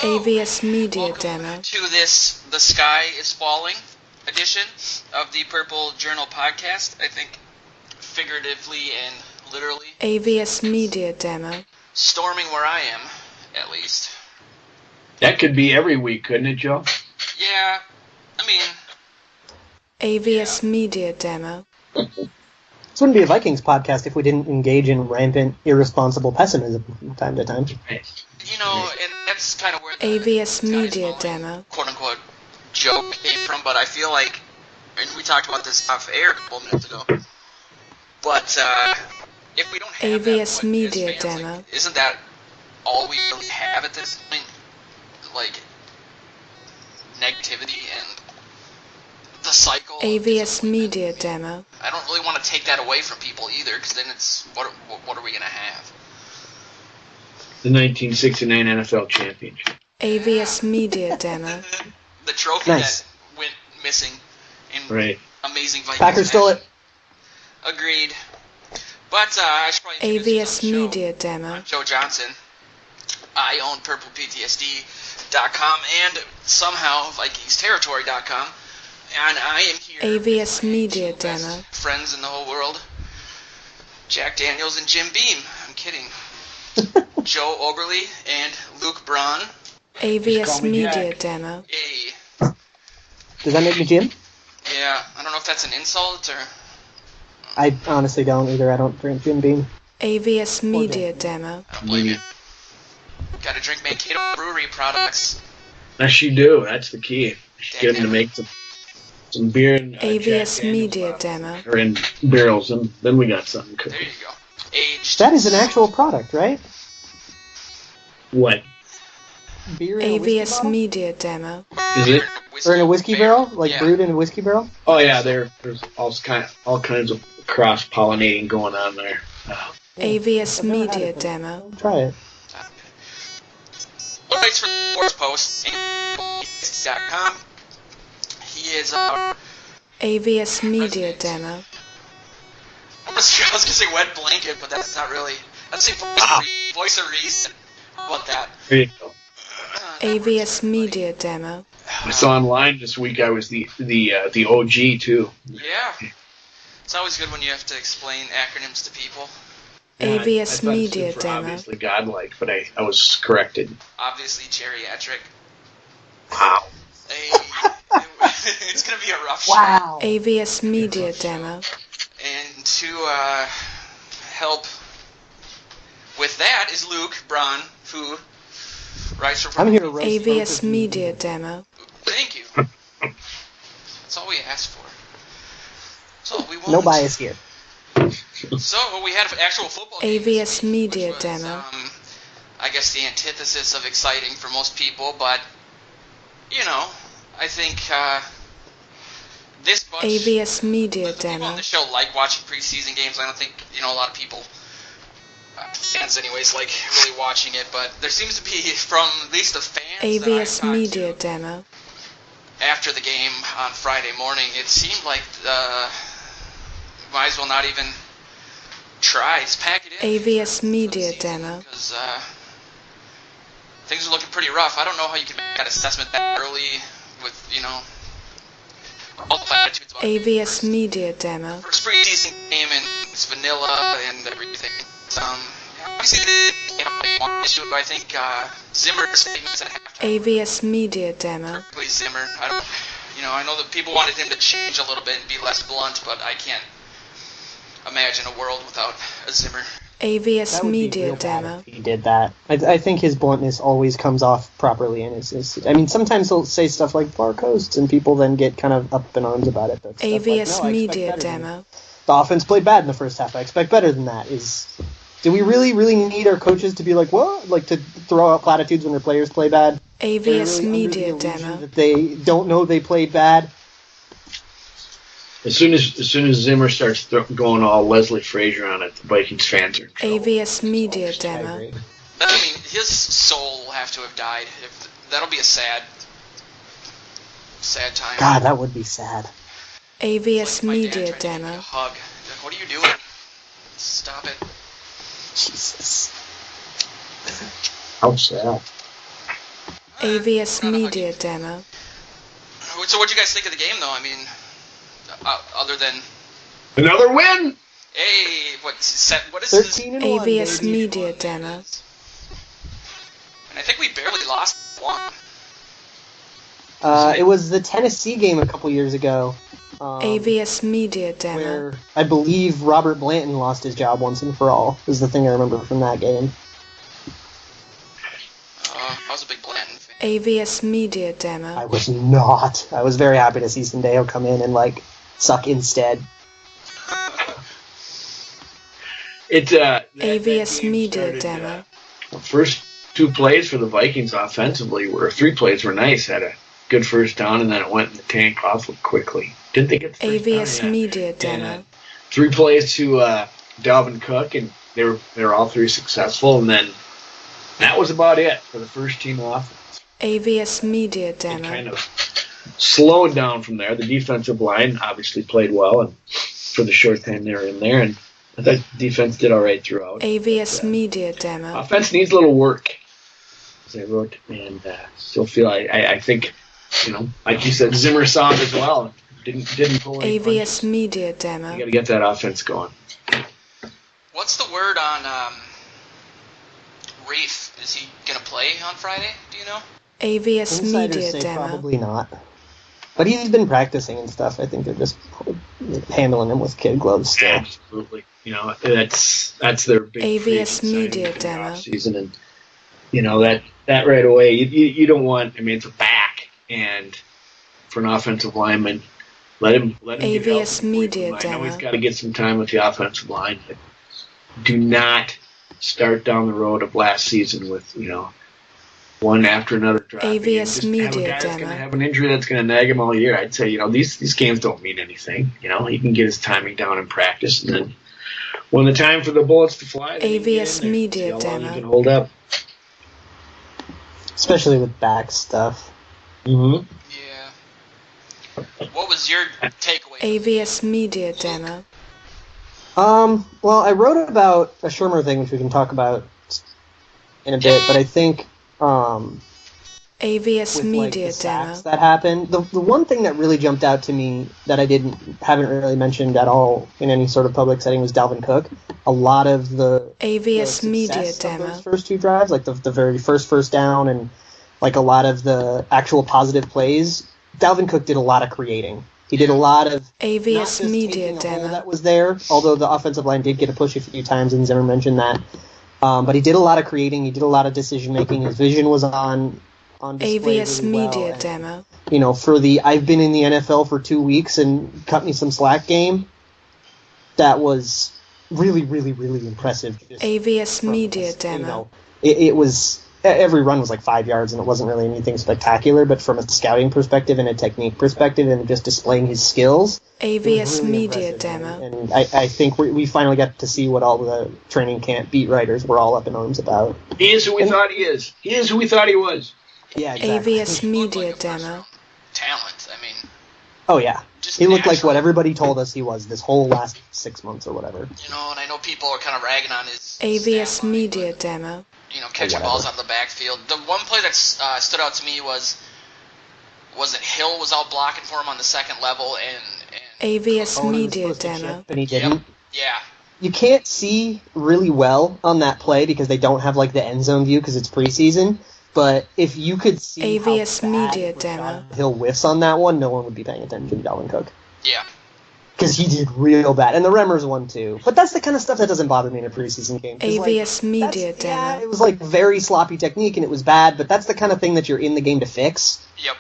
AVS Media welcome Demo. To this The Sky is Falling edition of the Purple Journal podcast. I think figuratively and literally. AVS Media Demo. Storming where I am, at least. That could be every week, couldn't it, Joe? Yeah, I mean... AVS Media Demo. This wouldn't be a Vikings podcast if we didn't engage in rampant, irresponsible pessimism from time to time. You know, and that's kind of where the AVS Media Demo. quote-unquote joke came from, but I feel like, and we talked about this off air a couple minutes ago, but if we don't have AVS that, Media as fans, Demo. like, isn't that all we really have at this point? Like, negativity and the cycle. AVS Media Demo. I don't really want to take that away from people either, because then it's, what are we going to have? The 1969 NFL Championship. AVS Media Demo. The trophy Nice. that went missing in Right. amazing Vikings. Packers stole it. Agreed. But I should probably introduce AVS you on the show. Media Demo. I'm Joe Johnson. I own purplePTSD.com and somehow VikingsTerritory.com. And I am here AVS with my Media two best Demo. friends in the whole world, Jack Daniels and Jim Beam. I'm kidding. Joe Oberly and Luke Braun. AVS call me Media Jack. Demo. Does that make me Jim? Yeah, I don't know if that's an insult or... I honestly don't either. I don't drink Jim Beam. AVS Media Demo. I don't blame you. Gotta drink Mankato Brewery products. Yes, you do. That's the key. Just get them to make some beer and AVS Jack Daniels Media bottles. Demo. Or in barrels, and then we got something There cooking. you go. Aged. That is an actual product, right? What? Beer in a whiskey AVS bottle? Media Demo. Is it? Or in a whiskey barrel? Like Yeah. brewed in a whiskey barrel? Oh yeah, there's all kinds of cross-pollinating going on there. AVS I've never had Media it, but Demo. I'll try it. Writes for the Sports Post and He is AVS Media Demo. I was gonna say wet blanket, but that's not really. That's a voice of reason. How about that? There you go. AVS Media Demo. I saw online this week. I was the OG too. Yeah. It's always good when you have to explain acronyms to people. AVS I thought it Media stood for Demo. Obviously godlike, but I was corrected. Obviously geriatric. Wow. It's gonna be a rough show. Wow. AVS Media Demo. And to help with that is Luke Braun, who writes for. I'm here to roast both AVS of you. Media Demo. Thank you. That's all we asked for. That's all we want. No bias here. So we had actual football games this AVS week, Media which was, Demo. I guess the antithesis of exciting for most people, but you know, I think this bunch. AVS Media the people on Demo. the show like watching preseason games. I don't think a lot of people, fans anyways, like really watching it. But there seems to be, from at least the fans that I've AVS talked Media to, Demo. after the game on Friday morning, it seemed like might as well not even try. Just pack it in. AVS Media Demo. Because things are looking pretty rough. I don't know how you can make that assessment that early with, all the platitudes about AVS Media Demo. first preseason game and it's vanilla and everything. Obviously, they can't one issue, but I think Zimmer's statements at halftime. AVS Media Demo. Please, Zimmer. I know that people wanted him to change a little bit and be less blunt, but I can't imagine a world without a Zimmer. AVS That would be Media real bad Demo. if he did that. I think his bluntness always comes off properly, and sometimes he'll say stuff like bar coasts, and people then get kind of up in arms about it. But stuff like, AVS "No, I expect Media better than Demo. The offense played bad in the first half. I expect better than that. Do we really, really need our coaches to be like, what? Like to throw out platitudes when their players play bad? They're AVS really Media under the illusion Demo. that they don't know they played bad. As soon as Zimmer starts going all Leslie Frazier on it, the Vikings fans are in trouble. AVS Media I Demo. agree. I mean, his soul will have to have died. That'll be a sad time. God, that would be sad. AVS Like my dad Media trying to give me Demo. a hug. Like, what are you doing? Stop it. Jesus. How sad. AVS I don't know how Media Demo. So what do you guys think of the game, though? I mean, other than Another win. what is 13 and 1, AVS baby. Media Demo. And I think we barely lost one. It was the Tennessee game a couple years ago. AVS Media Demo. Where I believe Robert Blanton lost his job once and for all, is the thing I remember from that game. I was a big Blanton fan. AVS Media Demo. I was not. I was very happy to see Sendeo come in and, like, suck instead. AVS Media Demo. The first 2 plays for the Vikings offensively were 3 plays were nice. Had a good first down, and then it went in the tank awfully quickly. Didn't they get the first AVS down? Yeah. Media Demo. And, 3 plays to Dalvin Cook, and they were all 3 successful. And then that was about it for the first team offense. AVS Media It Demo. kind of slowed down from there. The defensive line obviously played well, and for the short time they were in there, and I thought defense did all right throughout. AVS Media Demo. Offense needs a little work, as I wrote, and still feel I think, like you said, Zimmer saw it as well. Didn't pull any AVS punches. Media You got Demo. to get that offense going. What's the word on Rafe? Is he gonna play on Friday? Do you know? AVS Insiders Media say Demo. probably not. But he's been practicing and stuff. I think they're just handling him with kid gloves still. Absolutely, that's their big AVS free agent signing Media for the Demo. offseason, and that right away you don't want. I mean, it's a back, and for an offensive lineman, let him get AVS healthy. Media I know he's Demo. got to get some time with the offensive line, but do not start down the road of last season with one after another drop. AVS Media have a guy that's going Demo. to have an injury that's going to nag him all year. I'd say these games don't mean anything. He can get his timing down in practice, and then when the time for the bullets to fly, then he can get AVS in there, Media see how long Demo. he can hold up. Especially with back stuff. Mm-hmm. Yeah. What was your takeaway? AVS Media Demo. Well, I wrote about a Shermer thing, which we can talk about in a bit, but I think, AVS with, Media the sacks Demo. that happened, the one thing that really jumped out to me that I haven't really mentioned at all in any sort of public setting was Dalvin Cook. A lot of the AVS the Media success of Demo. those first 2 drives, like the very first down, and like a lot of the actual positive plays, Dalvin Cook did a lot of creating. He did a lot of not AVS just Media taking a hole Demo. that was there, although the offensive line did get a push a few times, and Zimmer mentioned that. But he did a lot of creating. He did a lot of decision making. His vision was on display AVS really well, Media and, Demo. for the I've been in the NFL for 2 weeks and cut me some slack game, that was really, really, really impressive. Just AVS from Media this, Demo. It was every run was like 5 yards, and it wasn't really anything spectacular. But from a scouting perspective and a technique perspective, and just displaying his skills, it was AVS really Media impressive. Demo. And I think we finally got to see what all the training camp beat writers were all up in arms about. He is who we thought he is. He is who we thought he was. Yeah, exactly. AVS He looked Media like a first Demo. round talent. I mean, Oh yeah, just he looked like natural. what everybody told us he was this whole last 6 months or whatever. And I know people are kind of ragging on his AVS stat line, Media but, Demo. catching Whatever. balls out of the backfield. The one play that stood out to me was that Hill was out blocking for him on the second level, and AVS Oh, and he was Media supposed to Demo. chip, and he didn't. yeah, You can't see really well on that play because they don't have like the end zone view because it's preseason. But if you could see AVS how bad Media Rashad Demo. Hill whiffs on that one, no one would be paying attention to Dalvin Cook yeah. because he did real bad, and the Remmers one too. But that's the kind of stuff that doesn't bother me in a preseason game. 'cause, like, AVS Media that's- Yeah, Demo. it was like very sloppy technique and it was bad, but that's the kind of thing that you're in the game to fix. Yep.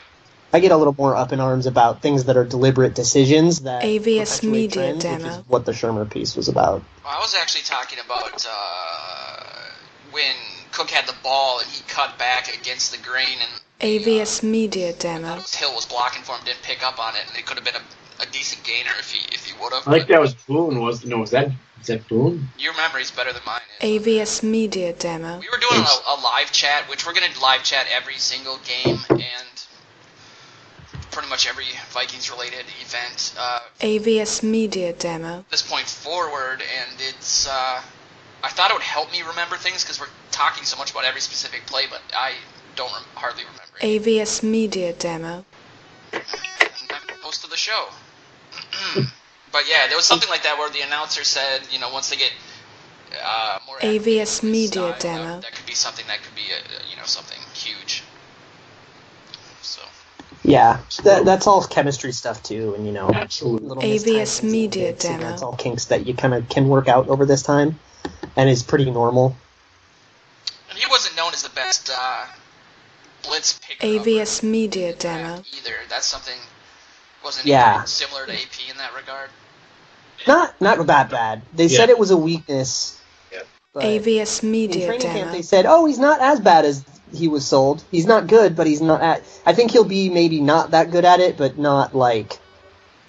I get a little more up in arms about things that are deliberate decisions that AVS perpetuate Media trends, which Demo. is what the Shermer piece was about. I was actually talking about when Cook had the ball and he cut back against the grain, and AVS Media Demo. Hill was blocking for him, didn't pick up on it, and it could have been a decent gainer if he would have. I think that was Boone. Was that Boone? Your memory's better than mine is. AVS Media Demo. We were doing a live chat, which we're going to live chat every single game and pretty much every Vikings-related event AVS Media Demo. this point forward, and it's I thought it would help me remember things because we're talking so much about every specific play, but don't hardly remember. AVS Media Demo. Host of the show. But yeah, there was something like that where the announcer said, once they get more AVS Media style, Demo. that could be something that could be something huge. So Yeah, that's all chemistry stuff too, and Absolutely. little AVS mistimings, Media little bits, Demo. It's all kinks that you kind of can work out over this time, and is pretty normal. And he wasn't known as the best blitz picker AVS upper Media in the draft Demo. either. That's something wasn't Yeah. even similar to AP in that regard. Not that bad. They said it was a weakness. Yeah. But AVS in Media training camp, Demo. they said, "Oh, he's not as bad as he was sold. He's not good, but he's not at. I think he'll be maybe not that good at it, but not like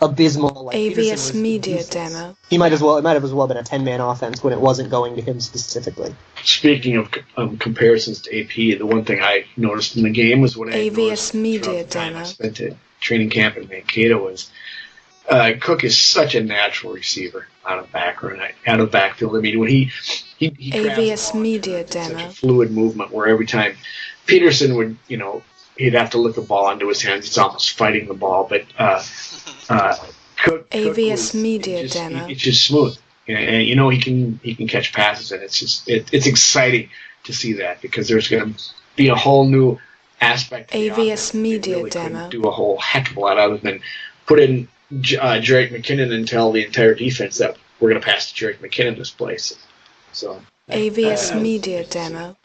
abysmal. Like Peterson AVS was Media useless. Demo. He might as well. It might have as well been a 10-man offense when it wasn't going to him specifically. Speaking of comparisons to AP, the one thing I noticed in the game was what I AVS noticed Media throughout the time I Demo. spent at training camp in Mankato was Cook is such a natural receiver out of backfield. I mean, when he AVS grabs the ball, Media it's such a Demo. fluid movement where every time Peterson would, he'd have to lift the ball into his hands. It's almost fighting the ball, but Cook AVS was, Media it's Demo. It's just smooth, and he can catch passes, and it's just it's exciting to see that because there's going to be a whole new aspect. To the AVS offense. They Media really couldn't Demo. do a whole heck of a lot other than put in Jerick McKinnon and tell the entire defense that we're going to pass to Jerick McKinnon this place. So AVS Media Demo.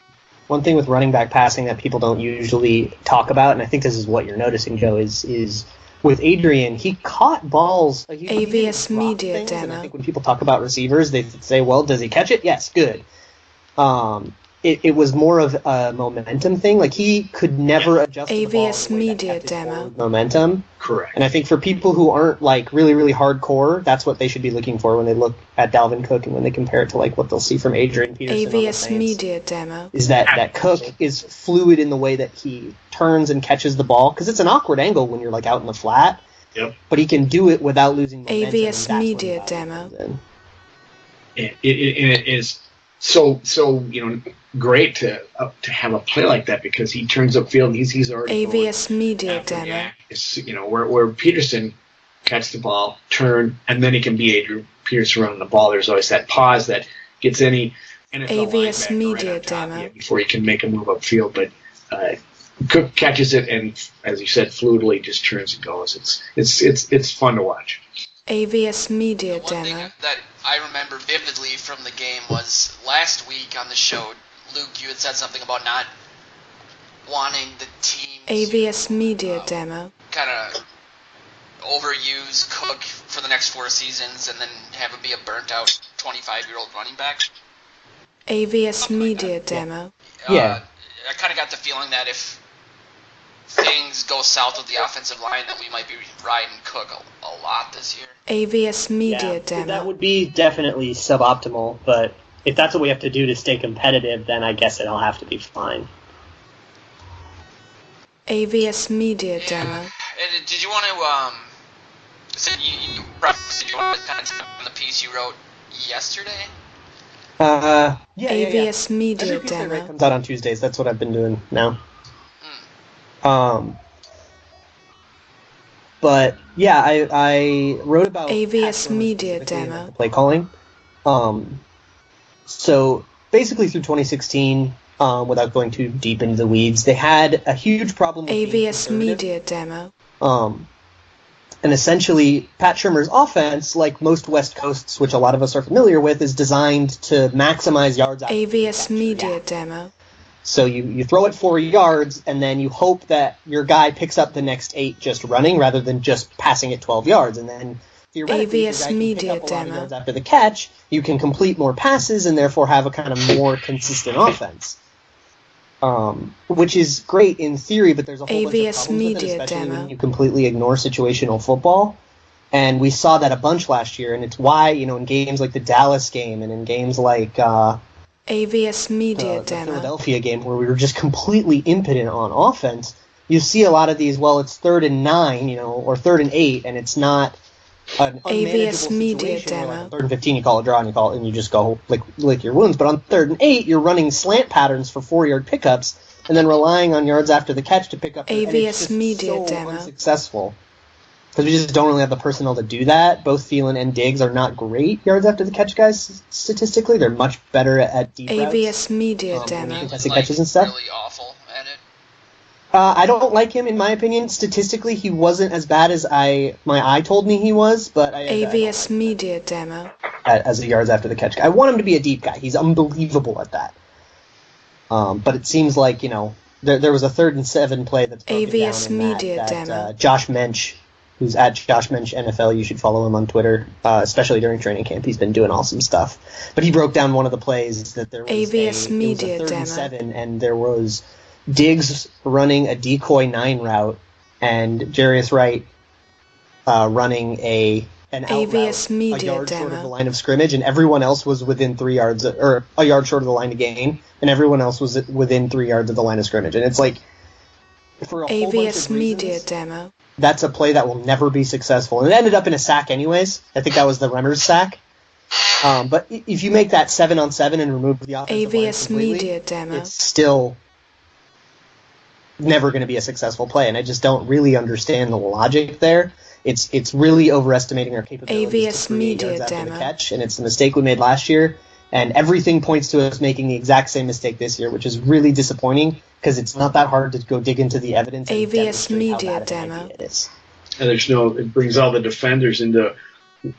One thing with running back passing that people don't usually talk about, and I think this is what you're noticing, Joe, is with Adrian, he caught balls. Like, he AVS didn't drop Media things, and I Demo. think when people talk about receivers, they say, well, does he catch it? Yes, good. It was more of a momentum thing. Like, he could never adjust to the ball AVS in a way that Media kept his Demo. forward momentum. correct. And I think for people who aren't, like, really, really hardcore, that's what they should be looking for when they look at Dalvin Cook and when they compare it to, like, what they'll see from Adrian Peterson on the AVS Saints. Media Demo. Is that Cook is fluid in the way that he turns and catches the ball, because it's an awkward angle when you're, like, out in the flat. Yep. But he can do it without losing momentum. AVS and that's when Media the value Demo. comes in. It is so great to have a play like that because he turns upfield and he's already going AVS Media after the Demo. act. It's, where Peterson catch the ball, turn, and then he can be Adrian Peterson running the ball. There's always that pause that gets any NFL AVS linebacker Media right on top of Demo. you before he can make a move upfield. But Cook catches it and, as you said, fluidly just turns and goes. It's fun to watch. AVS Media One thing Demo. that I remember vividly from the game was last week on the show, Luke, you had said something about not wanting the team AVS Media Demo. kind of overuse Cook for the next 4 seasons and then have him be a burnt-out 25-year-old running back. AVS Media Demo. Yeah. I kind of got the feeling that if things go south with the offensive line, that we might be riding Cook a lot this year. AVS Media That Demo. would be definitely suboptimal, but if that's what we have to do to stay competitive, then I guess it'll have to be fine. AVS Media Demo. And did you want to, so you did you want to kind of touch on the piece you wrote yesterday? Yeah. AVS Media Every piece I write Demo. comes out on Tuesdays. That's what I've been doing now. But yeah, I wrote about AVS Pat Shermer Media specifically and Demo. the play calling. So basically through 2016, without going too deep into the weeds, they had a huge problem with being AVS conservative. Media Demo. And essentially, Pat Shermer's offense, like most West Coasts, which a lot of us are familiar with, is designed to maximize yards after the AVS catch. Media Demo. So you throw it 4 yards, and then you hope that your guy picks up the next 8 just running, rather than just passing it 12 yards. And then theoretically, if AVS your guy can Media pick up a lot of Demo. yards after the catch, you can complete more passes and therefore have a kind of more consistent offense. Which is great in theory, but there's a whole bunch of AVS problems with Media it, especially Demo. when you completely ignore situational football. And we saw that a bunch last year, and it's why, in games like the Dallas game and in games like AVS Media the Demo. Philadelphia game where we were just completely impotent on offense, you see a lot of these, well, it's 3rd and 9, or 3rd and 8, and it's not an unmanageable AVS Media situation where, like, Demo. 3rd and 15, you call it draw, and you just go lick your wounds. But on 3rd and 8, you're running slant patterns for 4-yard pickups and then relying on yards after the catch to pick up. And it's AVS just Media so Demo. unsuccessful. Because we just don't really have the personnel to do that. Both Thielen and Diggs are not great yards after the catch guys statistically. They're much better at deep routes. AVS Media Demo. Contested catches and stuff. Really awful at it. I don't like him, in my opinion. Statistically, he wasn't as bad as my eye told me he was, but I AVS Media Demo. as a yards after the catch guy. I want him to be a deep guy. He's unbelievable at that. But it seems like, there was a 3rd and 7 play that's broken AVS down in Media that Demo. Josh Mensch, who's at Josh Mensch NFL, you should follow him on Twitter, especially during training camp. He's been doing awesome stuff. But he broke down one of the plays that there was AVS it was Media a 3rd Demo. and 7, and there was Diggs running a decoy 9 route, and Jarius Wright running an out AVS route Media a yard short of Demo. the line of scrimmage, and everyone else was within 3 yards, or a yard short of the line to gain, and everyone else was within 3 yards of the line of scrimmage. And it's like, for a whole bunch AVS of Media reasons, Demo. that's a play that will never be successful. And it ended up in a sack anyways. I think that was the Remmers sack. But if you make that 7-on-7 and remove the offensive line AVS completely, Media Demo. it's still never going to be a successful play. And I just don't really understand the logic there. It's really overestimating our capabilities AVS to create Media yards after the Demo. catch, and it's the mistake we made last year. And everything points to us making the exact same mistake this year, which is really disappointing because it's not that hard to go dig into the evidence and AVS demonstrate Media how bad of an Demo. idea it is. And it brings all the defenders into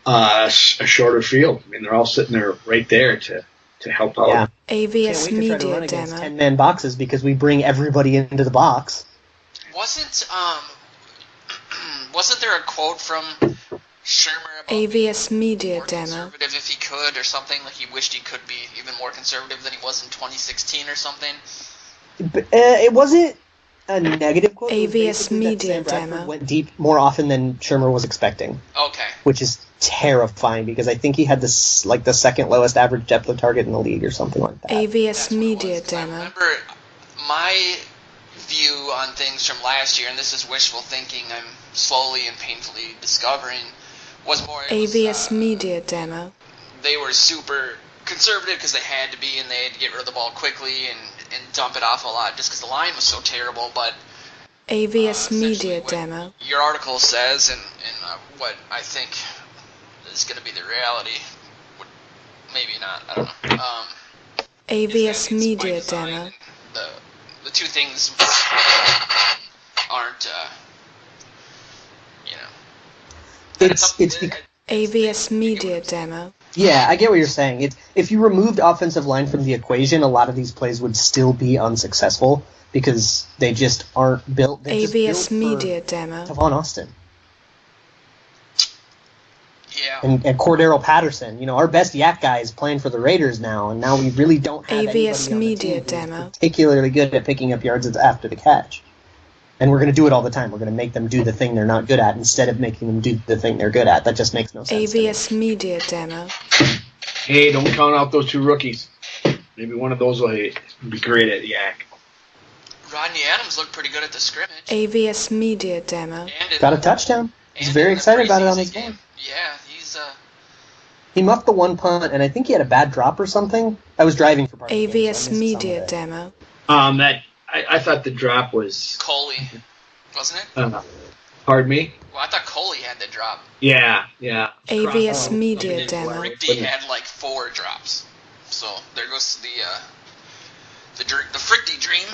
a shorter field. I mean, they're all sitting there right there to help out. Yeah. AVS Can't wait to try to run Media against Demo. 10-man boxes because we bring everybody into the box. Wasn't there a quote from Shermer about AVS being Media more Demo. conservative if he could, or something? Like he wished he could be even more conservative than he was in 2016 or something? But, it wasn't a negative quote. It was AVS basically that Media Sam Bradford Demo. went deep more often than Shermer was expecting, Okay. which is terrifying because I think he had this like the second lowest average depth of target in the league or something like that. AVS That's what it Media was, 'cause I Demo. remember my view on things from last year, and this is wishful thinking I'm slowly and painfully discovering, was more... AVS Media Demo. They were super conservative because they had to be, and they had to get rid of the ball quickly and dump it off a lot just because the line was so terrible, but... AVS Media essentially what Demo. your article says, and what I think is going to be the reality, maybe not, I don't know. AVS is that it's Media by design, Demo. and the two things aren't, It's AVS Media Demo. Yeah, I get what you're saying. If you removed offensive line from the equation, a lot of these plays would still be unsuccessful because they just aren't built. They're just AVS built Media for Demo. Tavon Austin yeah. and Cordero Patterson. Our best yak guy is playing for the Raiders now, and now we really don't have AVS anybody on the Media team who's Demo. particularly good at picking up yards after the catch. And we're going to do it all the time. We're going to make them do the thing they're not good at instead of making them do the thing they're good at. That just makes no sense. to me. AVS Media Demo. Hey, don't count out those two rookies. Maybe one of those will be great at yak. Rodney Adams looked pretty good at the scrimmage. AVS Media Demo. And in Got a the- touchdown. He's and very in the excited about it on preseason his game. game. Yeah, he's He muffed the one punt, and I think he had a bad drop or something. I was driving for part of the game, so I AVS missed Media some of it. Demo. I thought the drop was. Coley, wasn't it? Pardon me. Well, I thought Coley had the drop. Yeah. AVS Media And Demo. Fricky had like 4 drops. So there goes the Fricky dream.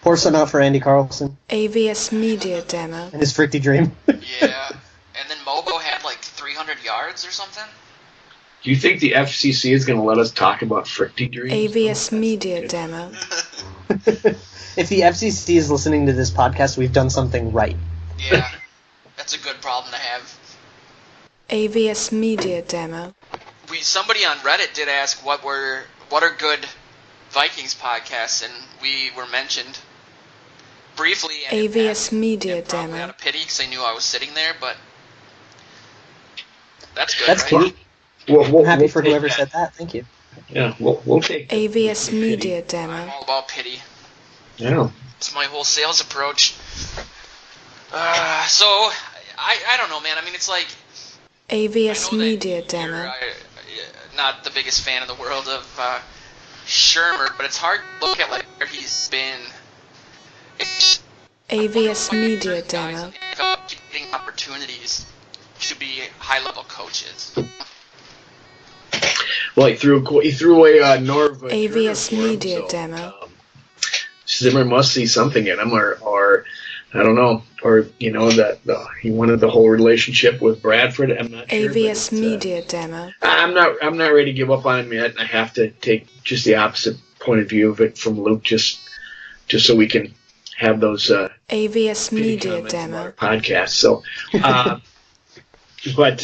Pour some out for Andy Carlson AVS Media Demo. and his Fricky dream. Yeah. And then Mobo had like 300 yards or something. Do you think the FCC is going to let us talk about Fricky dreams? AVS Media Demo. If the FCC is listening to this podcast, we've done something right. Yeah. That's a good problem to have. AVS Media Demo. Somebody on Reddit did ask what are good Vikings podcasts, and we were mentioned briefly. And in AVS passing, Media and probably Demo. out of pity because they knew I was sitting there, but that's good. That's right? cool. I'm happy for take whoever that. said that. Thank you. Yeah, we'll take that. AVS Media I'm Demo. all about pity. Yeah. It's my whole sales approach. So I don't know, man. I mean, it's like I AVS know that Media you're Demo. not the biggest fan in the world of Shermer, but it's hard to look at like where he's been. It's AVS like, Media there's guys Demo. in the NFL getting opportunities to be high-level coaches. Well, he threw away Norv. AVS Media Demo. Zimmer must see something in him, or I don't know, or that he wanted the whole relationship with Bradford. I'm not sure. AVS Media Demo. I'm not ready to give up on him yet, and I have to take just the opposite point of view of it from Luke, just so we can have those AVS Media comments about Demo. our podcast. So, but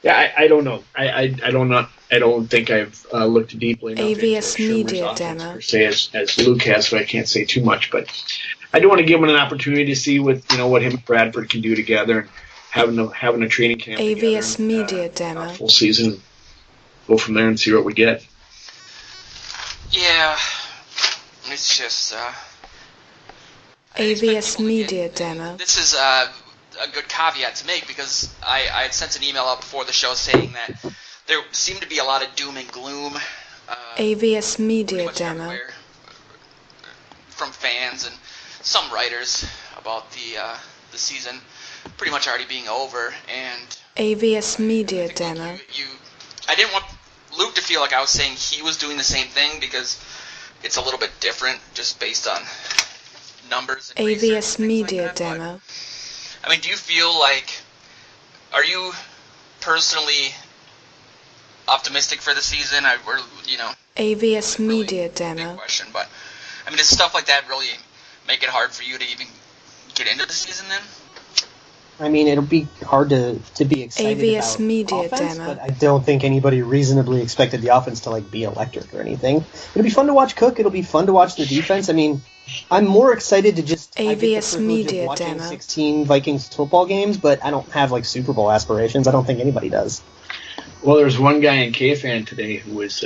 yeah, I don't know. I don't think I've looked deeply enough AVS into Shermer's Media offense Demo. per se as Luke has, so I can't say too much. But I do want to give him an opportunity to see what him and Bradford can do together, and having a training camp AVS together, Media a Demo. full season. Go from there and see what we get. Yeah, it's just AVS Media Demo. This is a good caveat to make, because I had sent an email out before the show saying that there seemed to be a lot of doom and gloom AVS pretty Media much Demo. everywhere from fans and some writers about the season pretty much already being over, and AVS I Media think, Demo. Luke, I didn't want Luke to feel like I was saying he was doing the same thing, because it's a little bit different just based on numbers and research and AVS things Media like that, but, Demo. I mean, do you feel like, are you personally optimistic for the season? AVS really Media big Demo. question, but I mean, does stuff like that really make it hard for you to even get into the season then? I mean, it'll be hard to be excited AVS about Media offense, Demo. but I don't think anybody reasonably expected the offense to be electric or anything. It'll be fun to watch Cook. It'll be fun to watch the defense. I mean, I'm more excited to just I get the AVS privilege Media of watching Demo. 16 Vikings football games, but I don't have Super Bowl aspirations. I don't think anybody does. Well, there's one guy in K-Fan today who was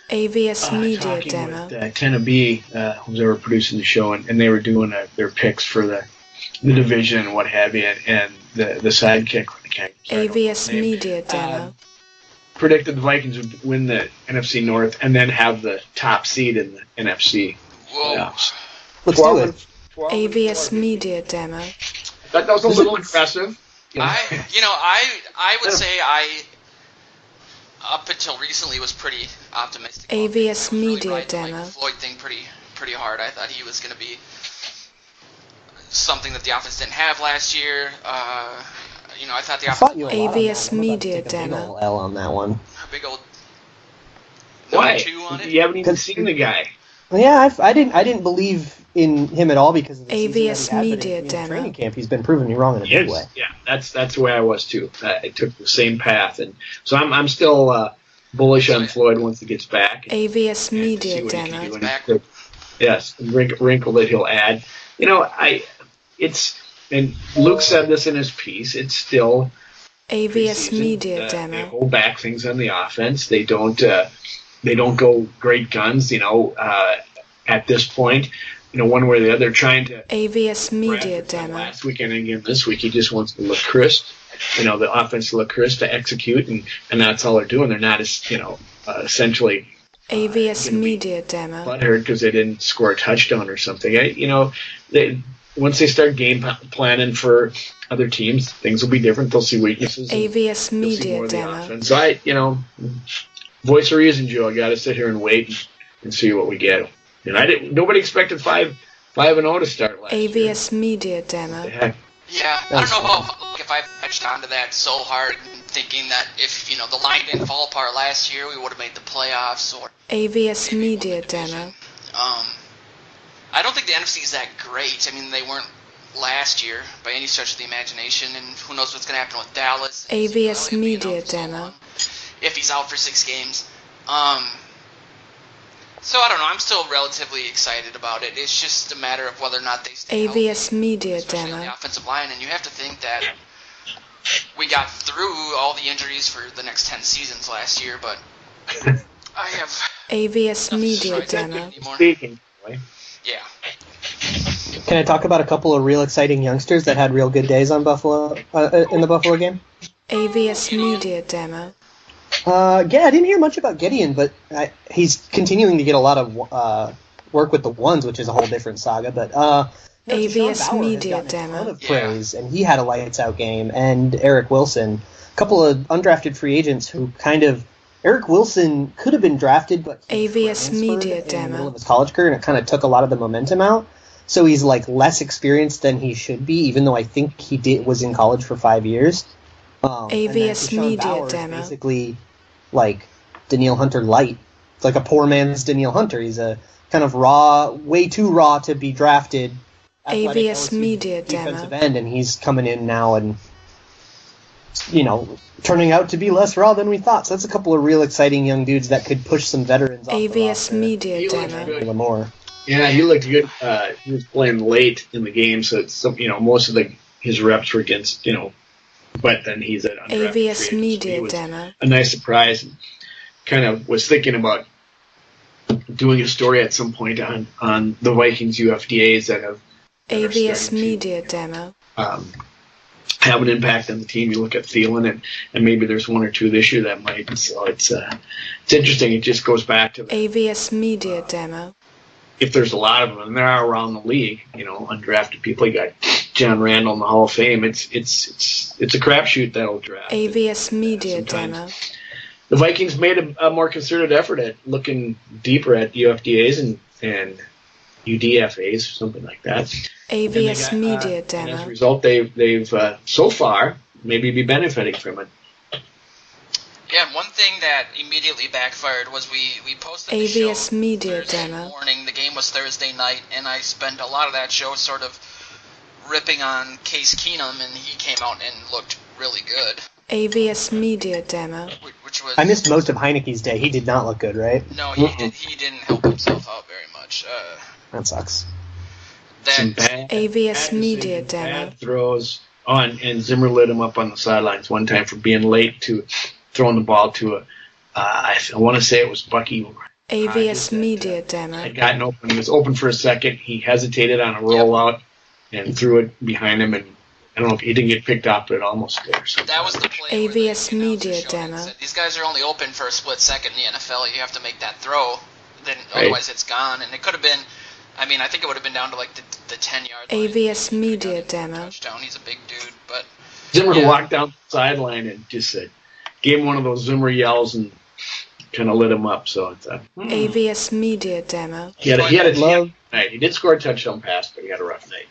AVS Media talking Demo. with Kenna B, who they were producing the show, and they were doing their picks for the division and what have you, and the sidekick, AVS Media Demo. predicted the Vikings would win the NFC North and then have the top seed in the NFC playoffs. Let's do it. AVS Media Demo. That was a little impressive. I would say up until recently was pretty optimistic. AVS Media really Demo. The Floyd thing pretty hard. I thought he was going to be something that the offense didn't have last year. I thought the offense. You a lot on AVS that. I'm about to Media take a big Demo. ol' L on that one. A big old Why? number 2 on it. You haven't even seen the guy. Yeah, I didn't believe in him at all because of the AVS season that he had, Media but in Demo. training camp, he's been proving me wrong in a big way. Yeah, that's the way I was too. I took the same path, and so I'm still bullish on Floyd once he gets back. AVS And Media see what he can Demo. do. And yes, wrinkle that he'll add. And Luke said this in his piece. It's still AVS preseason. Media They Demo. hold back things on the offense. They don't go great guns. At this point, one way or the other, trying to. AVS Media Bradford said Demo. last weekend and again this week, he just wants to look crisp. The offense to look crisp to execute, and that's all they're doing. They're not essentially AVS Media Demo. butthurt because they didn't score a touchdown or something. Once they start game planning for other teams, things will be different. They'll see weaknesses. And AVS you'll see more Media of the Demo. offense. So voice of reason, Joe. I got to sit here and wait and see what we get. And nobody expected 5-0 to start last year. AVS Media Demo. Heck, Yeah, I don't know if I've touched onto that so hard, thinking that if the line didn't fall apart last year, we would have made the playoffs or AVS maybe Media won the division. Demo. I don't think the NFC is that great. I mean, they weren't last year by any stretch of the imagination, and who knows what's going to happen with Dallas. AVS He'll be Media out for so Demo. long, if he's out for 6 games. So I don't know. I'm still relatively excited about it. It's just a matter of whether or not they stay AVS healthy, Media especially on Demo. the offensive line, and you have to think that we got through all the injuries for the next 10 seasons last year, but I have AVS nothing to Media try to Demo. anymore. speaking. Yeah. Can I talk about a couple of real exciting youngsters that had real good days on Buffalo in the Buffalo game? AVS Media Demo. I didn't hear much about Gideon, but he's continuing to get a lot of work with the ones, which is a whole different saga. But AVS Bauer Media has gotten a ton Demo. of praise, and he had a lights out game. And Eric Wilson, a couple of undrafted free agents who Eric Wilson could have been drafted, but he AVS transferred Media in the Demo. middle of his college career, and it kind of took a lot of the momentum out. So he's like less experienced than he should be, even though I think he was in college for 5 years. And then AVS Deshaun Media Bauer is Demo. basically like Danielle Hunter light. It's like a poor man's Danielle Hunter. He's a kind of raw, way too raw to be drafted. athletic AVS LSU Media defensive Demo. end, and he's coming in now and turning out to be less raw than we thought. So that's a couple of real exciting young dudes that could push some veterans off the AVS roster. Media He looks Demo. good. Lamore. Yeah, he looked good. He was playing late in the game, so it's most of his reps were against but then he's at undrafted free AVS agent, so Media he was Demo. a nice surprise. Kind of was thinking about doing a story at some point on the Vikings UFDAs that are AVS starting to, Media Demo. have an impact on the team. You look at Thielen, and maybe there's one or two this year that might. So it's interesting. It just goes back to AVS Media Demo. if there's a lot of them, and there are around the league, undrafted people. You got John Randall in the Hall of Fame. It's a crapshoot that'll draft. AVS Media Sometimes. Demo. The Vikings made a more concerted effort at looking deeper at UFDAs and UDFAs, something like that. AVS And they got, Media and as a Demo. result, they've so far maybe be benefiting from it. Yeah, one thing that immediately backfired was we posted the AVS show Media Thursday Demo. morning. The game was Thursday night, and I spent a lot of that show sort of ripping on Case Keenum, and he came out and looked really good. AVS Media Demo. Which was I missed most of Heineke's day. He did not look good, right? No, he didn't help himself out very much. That sucks. Some That bad, AVS bad Media decisions, Demo. bad throws on, and Zimmer lit him up on the sidelines one time for being late to throwing the ball to I want to say it was Bucky. AVS Media Demo. Had gotten open. He was open for a second. He hesitated on a rollout and threw it behind him, and I don't know if he didn't get picked up, but it almost did or something. that was the play. where the AVS announcer Media showed it and Demo. said, these guys are only open for a split second in the NFL. You have to make that throw, then Right. otherwise it's gone. And it could have been. I mean, I think it would have been down to like the 10-yard line. AVS He Media got a Demo. touchdown. He's a big dude, but Zimmer Yeah. walked down the sideline and just said, gave him one of those Zimmer yells and kind of lit him up. So it's AVS Media Demo. he had a Love. night. He did score a touchdown pass, but he had a rough night.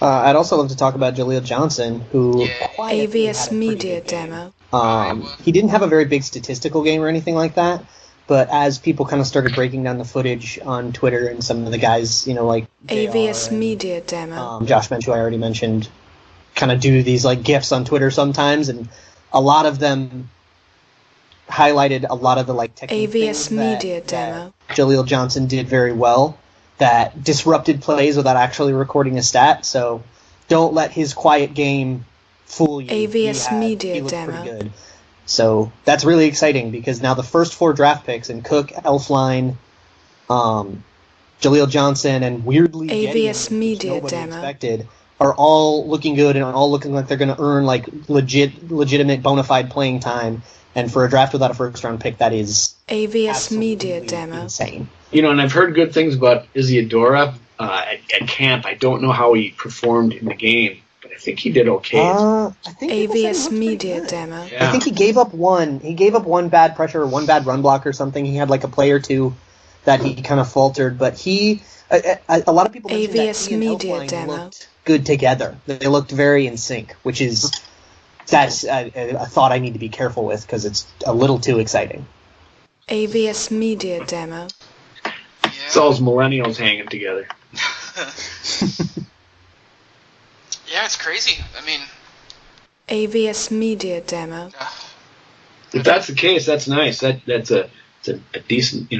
I'd also love to talk about Jaleel Johnson, who Yeah. quietly AVS had a pretty Media good game. Demo. He didn't have a very big statistical game or anything like that, but as people kind of started breaking down the footage on Twitter and some of the guys, like AVS JR and, Media Demo. Josh Bench, who I already mentioned, kind of do these like GIFs on Twitter sometimes, and a lot of them highlighted a lot of the like technique AVS things Media that Demo. Jaleel Johnson did very well that disrupted plays without actually recording a stat. So don't let his quiet game fool you. AVS Media he looked Demo. pretty good. So that's really exciting because now the first 4 draft picks in Cook, Elfline, Jaleel Johnson, and weirdly AVS Gideon, which Media nobody Demo. expected, are all looking good and all looking like they're going to earn like legitimate bona fide playing time. And for a draft without a first round pick, that is AVS Media absolutely Demo. insane. And I've heard good things about Isidora at camp. I don't know how he performed in the game, but I think he did okay. I think people said he AVS looked pretty Media good. Demo. Yeah. I think he gave up one. He gave up one bad pressure, or one bad run block, or something. He had like a play or two that he kind of faltered, but he. A lot of people mentioned that AVS he and Media Elfline Demo. looked good together. They looked very in sync, which is that's a thought I need to be careful with because it's a little too exciting. AVS Media Demo. It's all those millennials hanging together. yeah, it's crazy. I mean, AVS Media Demo. If that's the case, that's nice. That's a decent.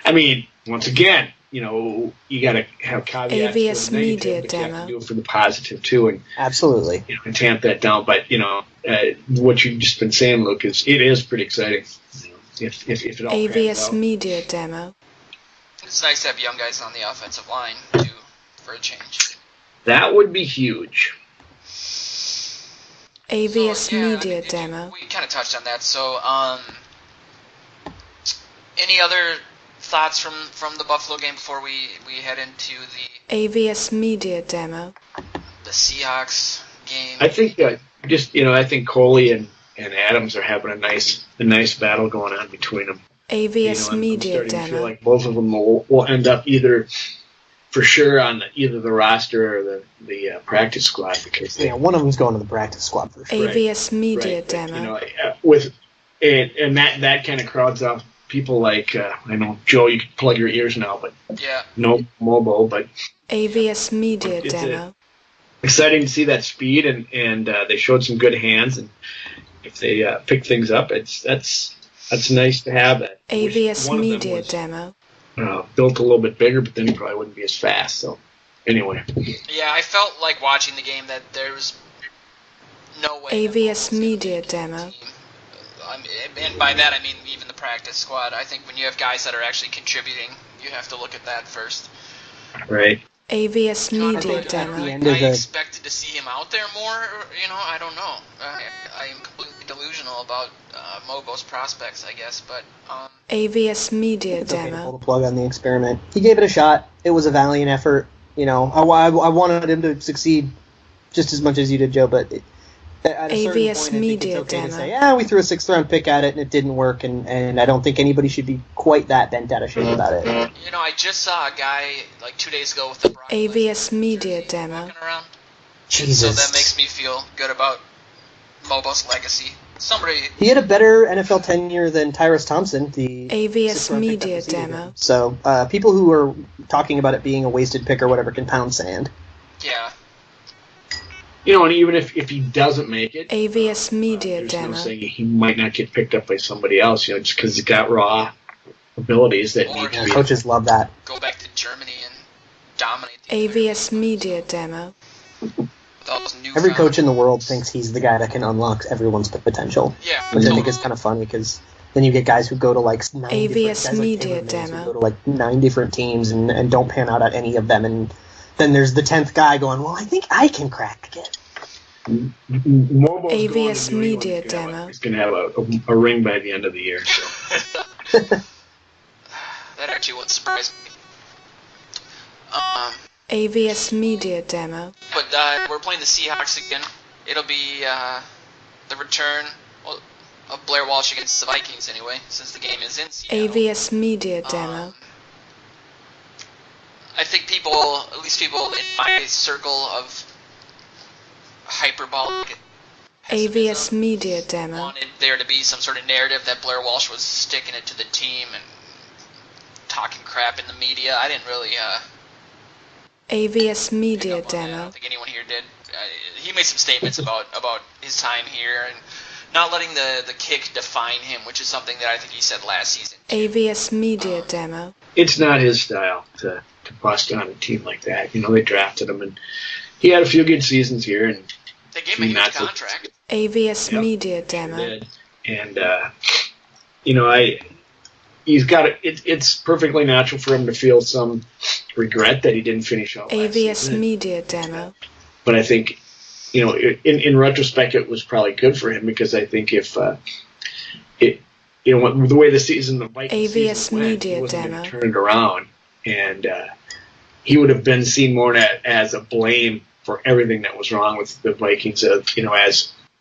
I mean, once again, you got to have caveats. AVS for the negative, Media but you have Demo. to do it for the positive too, and Absolutely. and tamp that down. But what you've just been saying, Luke, it is pretty exciting. If it all pans AVS out. Media Demo. it's nice to have young guys on the offensive line too, for a change. That would be huge. AVS So, yeah, Media Demo. we kind of touched on that. So, any other thoughts from the Buffalo game before we head into AVS Media Demo. the Seahawks game? I think I think Coley and Adams are having a nice battle going on between them. AVS I'm Media starting to Demo. feel like both of them will end up either for sure on either the roster or the practice squad because one of them's going to the practice squad for sure. AVS Media right, Demo. And that kind of crowds out people like I know Joe, you can plug your ears now, but Yeah. no Mobo, but AVS Media It's Demo. exciting to see that speed and they showed some good hands, and if they pick things up, that's nice to have that. I wish AVS one of them Media was, Demo. built a little bit bigger, but then he probably wouldn't be as fast. So anyway, Yeah, I felt like watching the game that there was no way. AVS Media Demo. And by that I mean even the practice squad. I think when you have guys that are actually contributing, you have to look at that first. right? AVS Media at the Demo. end of I the expected to see him out there more. I don't know. I am completely delusional about Mobo's prospects, I guess. But AVS Media it's okay to pull Demo. the plug on the experiment. He gave it a shot. It was a valiant effort. I wanted him to succeed just as much as you did, Joe. But at a certain AVS point, I think Media it's okay to Demo. say, we threw a 6th-round pick at it and it didn't work, and I don't think anybody should be quite that bent out of shape about it. I just saw a guy like 2 days ago with the Brock AVS Lesnar Media jersey Demo. walking around. Jesus. So that makes me feel good about Mobo's legacy. Somebody. He had a better NFL tenure than Tyrus Thompson, the AVS 6th-round pick Media that preceded him. Demo. So people who are talking about it being a wasted pick or whatever can pound sand. Yeah. And even if he doesn't make it, AVS Media there's Demo. no saying he might not get picked up by somebody else. Just because he's got raw abilities that Or need to Yeah, be. coaches love that. Go back to Germany and dominate. The AVS Media Demo. with all those new Every coach in the world thinks he's the guy that can unlock everyone's potential, Yeah. which I think is kind of funny because then you get guys who go to like 9 AVS different, guys Media like Taylor Mays Demo. who go to like 9 different teams and don't pan out at any of them, and then there's the 10th guy going, well, I think I can crack it. Mobo's going to AVS New England. Media He's gonna have Demo. He's going to have a ring by the end of the year. So. That actually wouldn't surprise me. AVS Media Demo. But we're playing the Seahawks again. It'll be the return of Blair Walsh against the Vikings anyway, since the game is in Seattle. AVS Media Demo. I think at least people in my circle of hyperbolic AVS Media Demo. wanted there to be some sort of narrative that Blair Walsh was sticking it to the team and talking crap in the media. I didn't really AVS pick Media up on that. I Demo. don't think anyone here did. He made some statements about his time here and not letting the kick define him, which is something that I think he said last season. AVS Media Demo. It's not his style to bust on a team like that. They drafted him, and he had a few good seasons here, and They gave him a huge Not so- contract. AVS Yep. Media Demo. did. And he's got it's perfectly natural for him to feel some regret that he didn't finish out last AVS season. Media Demo. But I think, in retrospect, it was probably good for him because I think if the way the Vikings AVS season went, Media he wasn't going Demo. to turn it around, and he would have been seen more as a blame for everything that was wrong with the Vikings. As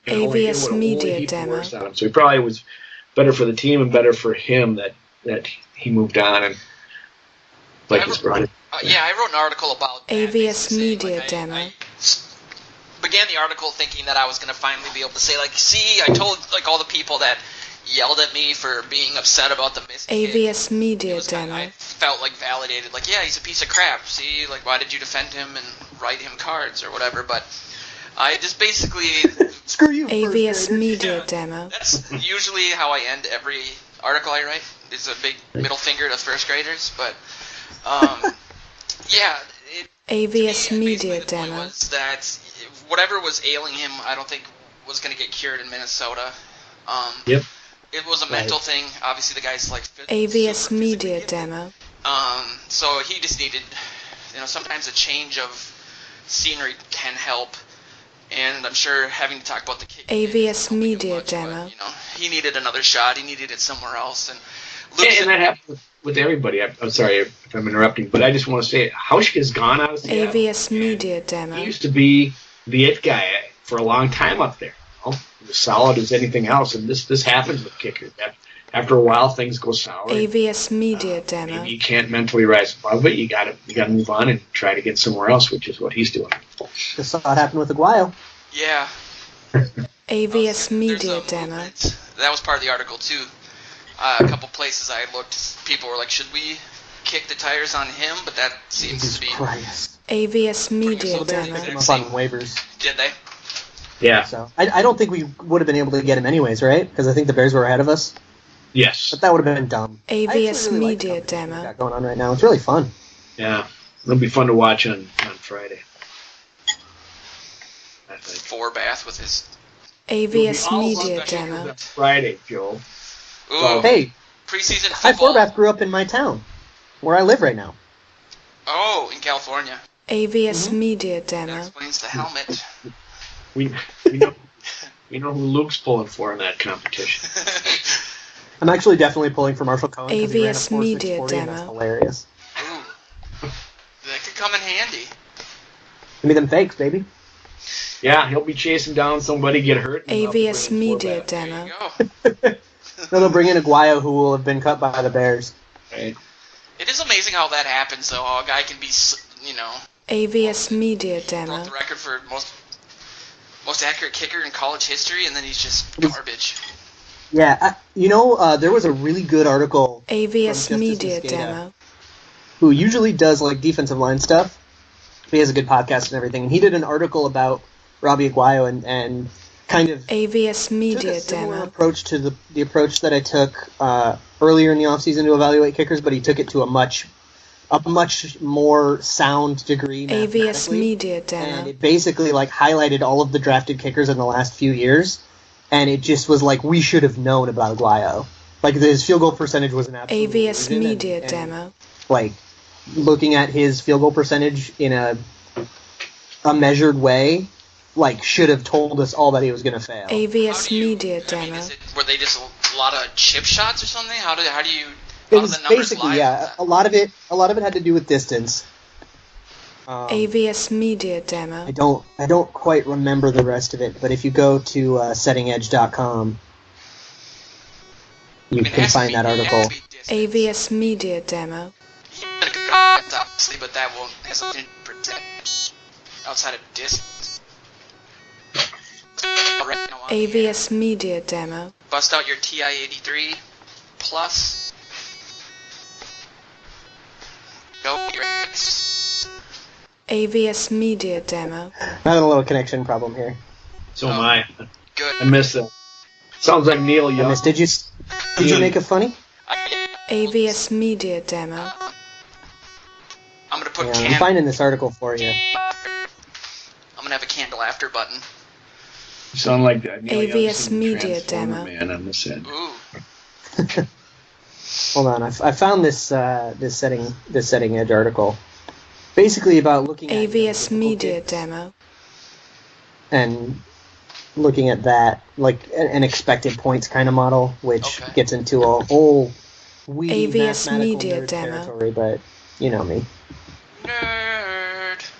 AVS only Media heaped Demo. worse on him. So he probably was better for the team and better for him that he moved on and Vikings brought it. I wrote an article about that, AVS basically saying, Media like, Demo. I began the article thinking that I was going to finally be able to say, see, I told all the people that yelled at me for being upset about the missed kick. AVS It Media was kinda- Demo. I felt validated, he's a piece of crap. See, why did you defend him and write him cards or whatever? But I just basically, Screw you, AVS first grader. Media Yeah. Demo. that's usually how I end every article I write. Is a big middle finger to first graders, but AVS to me, Media basically the point Demo. was that whatever was ailing him, I don't think was going to get cured in Minnesota. Yep. It was a mental thing. Obviously, the guy's AVS super Media physically gifted. Demo. So he just needed, sometimes a change of scenery can help. And I'm sure having to talk about the kick AVS helping him Media much, Demo. But, he needed another shot. He needed it somewhere else. And And that happens with everybody. I'm sorry if I'm interrupting, but I just want to say Hauschka has gone out of Seattle. AVS Media Demo. He used to be the it guy for a long time up there. He was solid as anything else, and this happens with kickers. After a while, things go sour. AVS Media Demo. Maybe you can't mentally rise above it. You got to move on and try to get somewhere else, which is what he's doing. Just saw it happen with Aguayo. yeah. AVS Media There's a Demo. movement. That was part of the article, too. A couple places I looked, people were like, should we kick the tires on him? But that seems Jesus to be... Christ. AVS Media So they're- Demo. Picked him up on waivers. Did they? Yeah. So I don't think we would have been able to get him anyways, right? Because I think the Bears were ahead of us. Yes. But that would have been dumb. AVS I actually really like the Media competition Demo. we got going on right now. It's really fun. Yeah. It'll be fun to watch on Friday. I think. Forbath with his... AVS It'll be all Media special Demo. on Friday, Joe. Ooh, Hey, preseason Ty football. Forbath grew up in my town, where I live right now. Oh, in California. AVS Media That Demo. explains the helmet. We know who Luke's pulling for in that competition. I'm actually definitely pulling for Marshall Cohen because he ran a AVS 4.640 Media and that's Demo. hilarious. Ooh. That could come in handy. Give me them fakes, baby. Yeah, he'll be chasing down somebody, get hurt. and they'll be AVS bringing Media Forbath, There Demo. you go. No, they'll bring in Aguayo, who will have been cut by the Bears. right? It is amazing how that happens, though. How a guy can be, AVS Media broke Demo. the record for most accurate kicker in college history, and then he's just garbage. Yeah, there was a really good article from AVS Justice Media Mosqueda, Demo. who usually does like defensive line stuff. He has a good podcast and everything, and he did an article about Robbie Aguayo and kind of AVS took a Media similar Demo. approach to the approach that I took earlier in the offseason to evaluate kickers, but he took it to a much more sound degree. AVS mathematically. Media And Demo. it basically like highlighted all of the drafted kickers in the last few years, and it just was like we should have known about Aguayo. Like his field goal percentage was an absolute AVS illusion, Media and, Demo. like looking at his field goal percentage in a measured way, like should have told us all that he was going to fail. AVS Media Demo. Were they just a lot of chip shots or something? How do you? It How do was the numbers basically lie yeah. with A lot of it had to do with distance. AVS Media Demo. I don't quite remember the rest of it, but if you go to settingedge.com, you that? can find that article. AVS Media Demo. Obviously, but that won't have something to protect outside of distance. Right now on the air. AVS Media Demo. Bust out your TI-83 Plus. Go. AVS Media Demo. Having a little connection problem here. So am I. Good. I miss that. Sounds like Neil I Young. missed. Did you make it funny? AVS Media Demo. I'm gonna put Yeah, I'm candle. finding this article for you. I'm gonna have a candle after button. You sound like that. Neil AVS Young's in Media Transformer Demo. Man on this end. Ooh. Hold on, I found this setting edge article, basically about looking at AVS typical Media kicks Demo. and looking at that like an expected points kind of model, which Okay. gets into a whole weedy AVS mathematical Media nerd Demo. territory, but you know me. Nerd.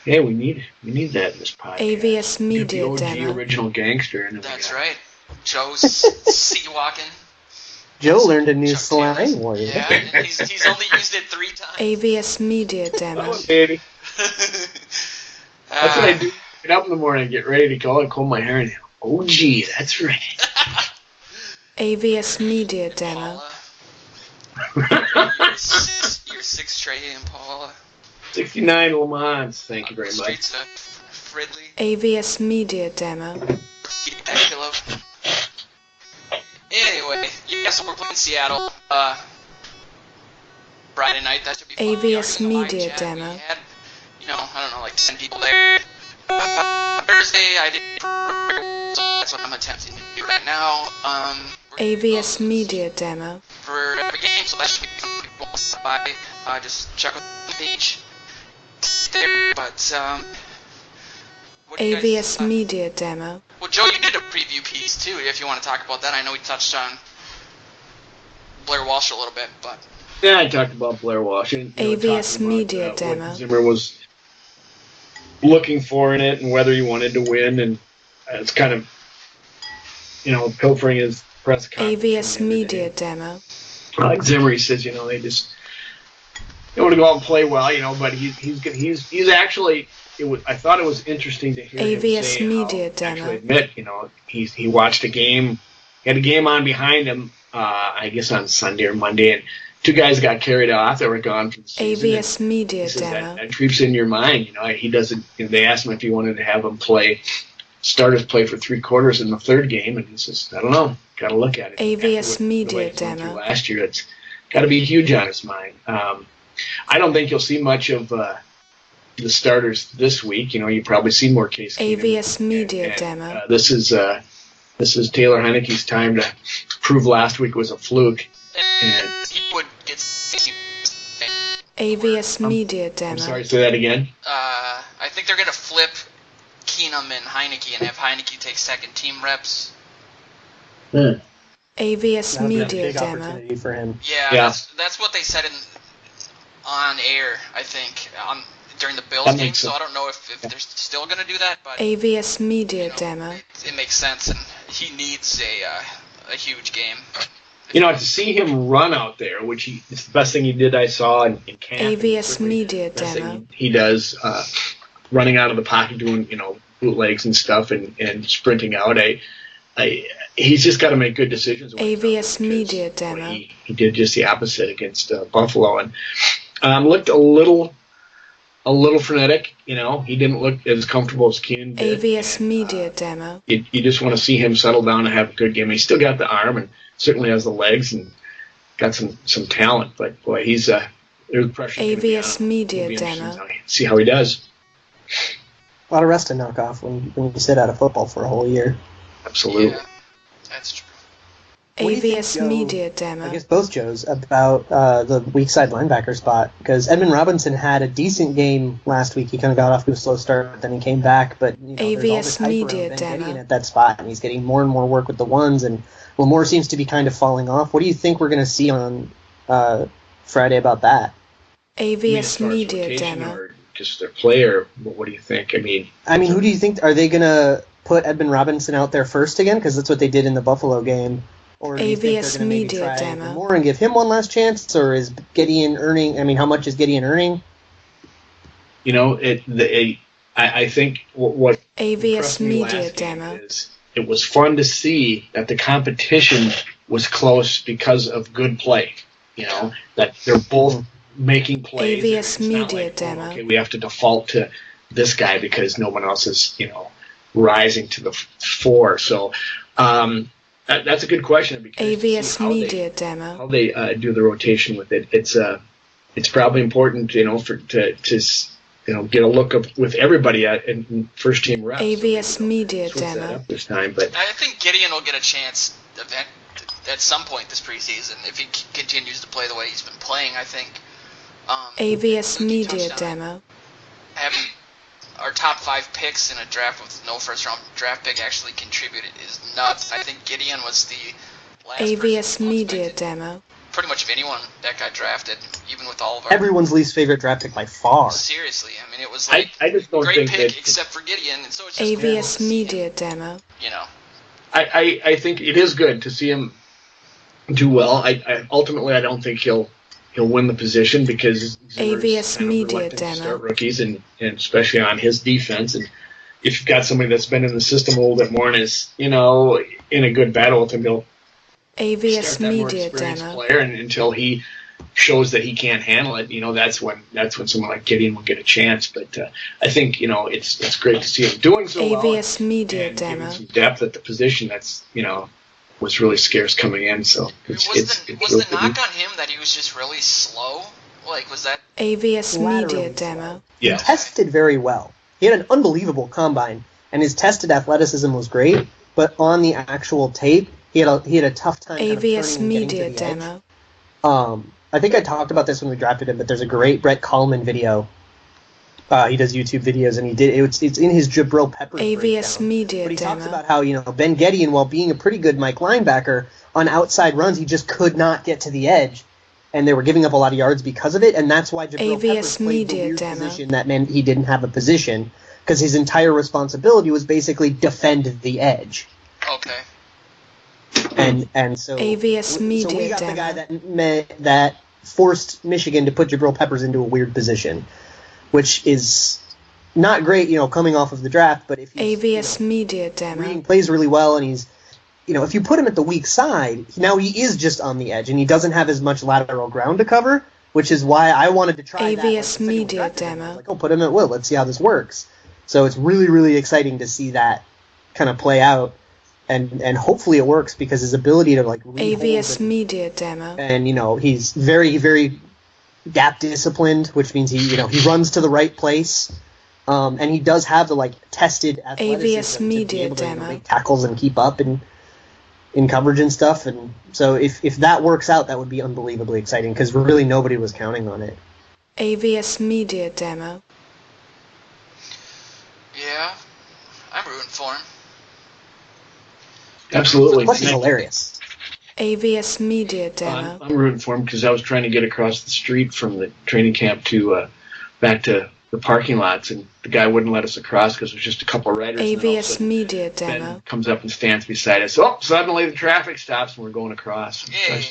Hey, we need that in this podcast. AVS Get Media the OG Demo. original gangster. And then we That's got- right. Joe's sea walking. Joe learned a new Chuck slang Taylor's. word. Yeah, and he's only used it 3 times. AVS Media Demo. Oh, baby. That's what I do. Get up in the morning, get ready to go, and comb my hair. And oh, gee, that's right. AVS Media Demo. Paula. Your 6 Trey and Paula. 69 Le Mans. Thank you very much. Streets of Fridley. AVS Media Demo. Pillow. Anyway, yeah, so we're playing Seattle. Friday night, that should be fun. We AVS already in the live Media chat. Demo. We had, I don't know, like 10 people there. Thursday, I did, so that's what I'm attempting to do right now. We're gonna AVS go Media Demo. for every game, so that should be fun. People by, just check out the page. there, but what do you guys AVS thought? Media Demo. Well, Joe, you did a preview piece too, if you want to talk about that. I know we touched on Blair Walsh a little bit, but Yeah, I talked about Blair Walsh. And, AVS talking about, Media Demo. what Zimmer was looking for in it and whether he wanted to win, and it's kind of, pilfering his press conference. AVS Media Demo. Like Zimmer, he says, they just want to go out and play well, but he's actually. I thought it was interesting to hear AVS him say Media how, Demo. actually admit, he watched a game, he had a game on behind him, I guess on Sunday or Monday, and two guys got carried off that were gone for the season. AVS Media He says Demo. that creeps in your mind, he doesn't. They asked him if he wanted to have him starters play for 3 quarters in the third game, and he says, I don't know, got to look at it. AVS After Media the way he went through Demo. last year, it's got to be huge on his mind. I don't think you'll see much of the starters this week. You probably see more Case Keenum. AVS Media And, Demo. This is Taylor Heineke's time to prove last week was a fluke. And he would get 60%. AVS Media I'm Demo. sorry, say that again. I think they're going to flip Keenum and Heineke and have Heineke take second team reps. AVS That would be a Media big Demo. opportunity for him. Yeah. That's what they said on air, I think, during the Bills That game, makes so sense. I don't know if they're still going to do that, but AVS Media Demo. it makes sense, and he needs a huge game. To see him run out there, which it's the best thing he did I saw in camp. AVS Media Best thing Demo. he does, running out of the pocket, doing bootlegs and stuff, and sprinting out. He's just got to make good decisions. AVS Media Demo. He did just the opposite against Buffalo, and looked a little frenetic. He didn't look as comfortable as Keenan did. AVS and, Media Demo. You just want to see him settle down and have a good game. He's still got the arm and certainly has the legs and got some talent. But boy, there's pressure. AVS Media It'll be interesting Demo. see how he does. A lot of rest to knock off when you sit out of football for a whole year. Absolutely. Yeah, that's true. What do you think, AVS Joe, Media Demo. I guess both Joes, about the weak side linebacker spot, because Edmund Robinson had a decent game last week. He kind of got off to a slow start, but then he came back. But there's all AVS this hype Media around Ben Demo. Gideon at that spot, and he's getting more and more work with the ones, and Lamore seems to be kind of falling off. What do you think we're going to see on Friday about that? AVS Media Demo. Or just their player. What do you think? I mean, who do you think, are they going to put Edmund Robinson out there first again? Because that's what they did in the Buffalo game. Or do you think they're AVS going to maybe Media try Demo. Lamore and give him one last chance? Or is Gideon earning, how much is Gideon earning? I think what AVS impressed me Media last game Demo. is it was fun to see that the competition was close because of good play. That they're both making plays. AVS It's not Media like, Demo. okay, we have to default to this guy because no one else is, rising to the fore. So that's a good question. AVS Media Demo. How they do the rotation with it. It's probably important, to get a look with everybody in first team reps. AVS Media Switch that Demo. up this time, but I think Gideon will get a chance at some point this preseason if he continues to play the way he's been playing. I think. AVS Luke, you Media touched on it. Demo. Having our top 5 picks in a draft with no first round draft pick actually contributed is nuts. I think Gideon was the last AVS person Media expected Demo. pretty much of anyone that got drafted, even with all of our. Everyone's least favorite draft pick by far. Seriously, it was like I just don't great think pick that. except for Gideon, and so it's just cool to AVS see Media him, Demo. I think it is good to see him do well. I ultimately I don't think he'll win the position because Zimmer's AVS kind of Media reluctant to Demo. start rookies and especially on his defense. And if you've got somebody that's been in the system a little bit more and is in a good battle with him, he'll AVS start that more Media experienced Demo. player, and until he shows that he can't handle it, that's when someone like Gideon will get a chance. But I think it's great to see him doing so well. AVS Media and giving Demo. some depth at the position that's was really scarce coming in. So Was it's the really knock on him that he was just really slow? Like, was that? AVS Laterally Media Demo. Yeah. He tested very well. He had an unbelievable combine, and his tested athleticism was great. But on the actual tape, he had a tough time. kind of AVS turning and getting Media to the edge. Demo. I think I talked about this when we drafted him, but there's a great Brett Coleman video He does YouTube videos, and it's in his Jabril Peppers AVS breakdown. Media But he talks Demo. about how, Ben Gedeon, while being a pretty good Mike linebacker, on outside runs, he just could not get to the edge, and they were giving up a lot of yards because of it, and that's why Jabril AVS Peppers played the Media weird Demo. position that meant he didn't have a position, because his entire responsibility was basically defend the edge. Okay. And so AVS so we Media got the Demo. guy that forced Michigan to put Jabril Peppers into a weird position, which is not great, coming off of the draft. But if he's AVS Media reading Demo. plays really well, and he's, if you put him at the weak side, now he is just on the edge, and he doesn't have as much lateral ground to cover, which is why I wanted to try that. AVS Media Demo. Like, put him at will. Let's see how this works. So it's really, really exciting to see that kind of play out. And hopefully it works, because his ability to rehold AVS Media Demo. and he's very, very gap disciplined, which means he runs to the right place, and he does have the tested athleticism to be Media able to Demo. make tackles and keep up in coverage and stuff. And so if that works out, that would be unbelievably exciting, because really nobody was counting on it. AVS Media Demo. Yeah, I'm rooting for him. Absolutely. Plus, he's hilarious. AVS Media Demo. I'm rooting for him because I was trying to get across the street from the training camp to back to the parking lots, and the guy wouldn't let us across because it was just a couple of riders. And then all of a AVS sudden, Media Ben Demo. comes up and stands beside us. Oh, suddenly the traffic stops and we're going across. Yay.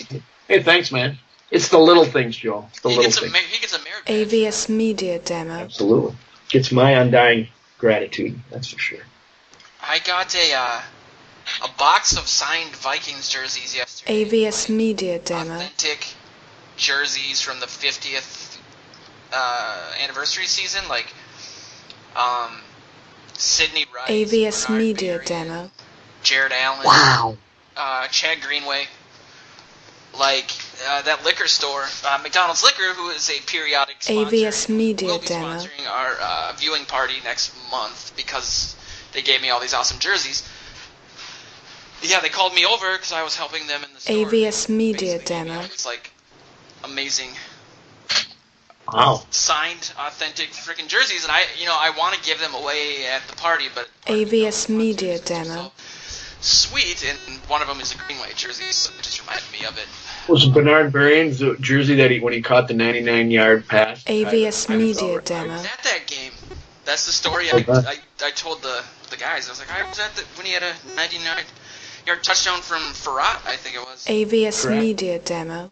Hey, thanks, man. It's the little things, Joel. It's the He little gets, things. he gets a merit badge. AVS Media Demo. Absolutely. Gets my undying gratitude, that's for sure. I got a box of signed Vikings jerseys yesterday. AVS Media Demo. Authentic jerseys from the 50th anniversary season, like Sidney Rice, AVS Bernard Media Berry, Demo. Jared Allen, Wow. Chad Greenway, that liquor store, McDonald's Liquor, who is a periodic sponsor, AVS Media will be Demo. sponsoring our viewing party next month because they gave me all these awesome jerseys. Yeah, they called me over because I was helping them in the store. AVS Media Basically gave me Demo. all these, amazing Wow. signed, authentic freaking jerseys, and I want to give them away at the party, but AVS Media Demo. sweet, and one of them is a Greenway jersey, so it just reminded me of it. Was Bernard Berrien's jersey that when he caught the 99-yard pass? AVS I was Media over. I Demo. was at that game. That's the story Okay. I told the guys. I was like, I was at when he had a 99-yard touchdown from Farrat, I think it was. AVS Correct. Media Demo.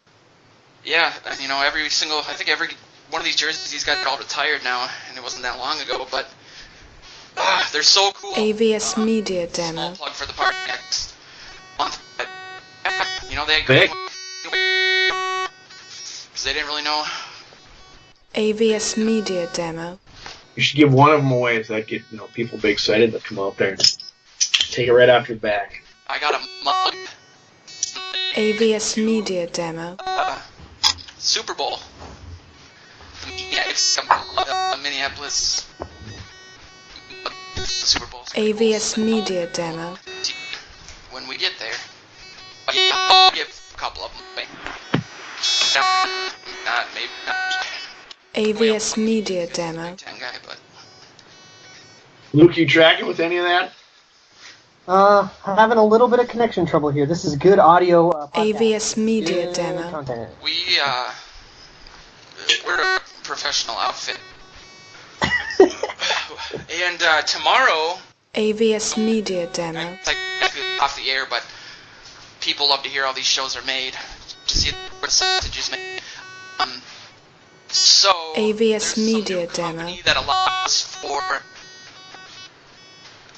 Yeah, I think every one of these jerseys he's got all retired now, and it wasn't that long ago, but they're so cool. AVS Media Small Demo. plug for the party next month. But, they Vic? because they didn't really know. AVS Media Demo. You should give one of them away so that get people be excited to come out there and take it right off your back. I got a mug. AVS Media Demo. Super Bowl. Minneapolis. The Super Bowl. AVS Media Demo. When we get there. But yeah, I'll give a couple of them away. Not, maybe not. AVS Media Demo. 10 guy, but Luke, you tracking with any of that? Having a little bit of connection trouble here. This is good audio. Podcast. AVS Media Good Demo. content. we're a professional outfit. And tomorrow, AVS Media Demo. it's like off the air, but people love to hear how these shows are made. To see where the sausages made. So AVS there's some Media new Demo. company that allows for